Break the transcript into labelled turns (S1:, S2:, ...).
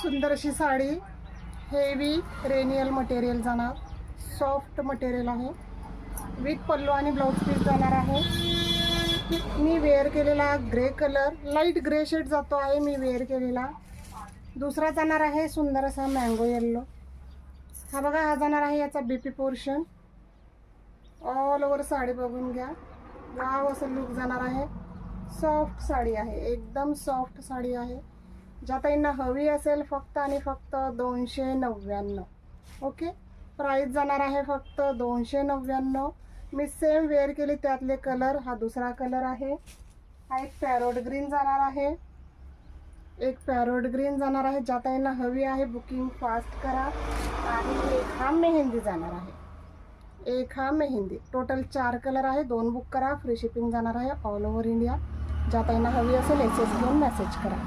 S1: सुंदर अशी साडी, हेवी रेनियल मटेरियल जाणार, सॉफ्ट मटेरियल आहे, विथ पल्लू आणि ब्लाऊज पीस जाणार आहे. मी वेअर केलेला grey colour, light grey shade जातो आहे मी वेअर केलेला. दुसरा जाणार आहे सुंदर असा मँगो येल्लो. हा बघा, हा जाणार आहे याचा BP portion. All over sari बघून घ्या, वाव असं लुक जाणार आहे. सॉफ्ट साडी आहे, एकदम सॉफ्ट साडी आहे. ज्या ताईंना हवी असेल फक्त आणि फक्त 299. ओके, प्राईस जाणार आहे फक्त 299. मी सेम वेअर केली त्यातले कलर. हा दुसरा कलर आहे, हा एक पॅरोट ग्रीन जाणार आहे, एक पॅरोट ग्रीन जाणार आहे. ज्या ताईंना हवी आहे बुकिंग फास्ट करा. आणि एक हा मेहंदी जाणार आहे, एक हा मेहंदी. टोटल 4 कलर आहे. 2 बुक करा, फ्री शिपिंग जाणार आहे ऑल ओव्हर इंडिया. ज्या ताईंना हवी असेल एस घेऊन मेसेज करा.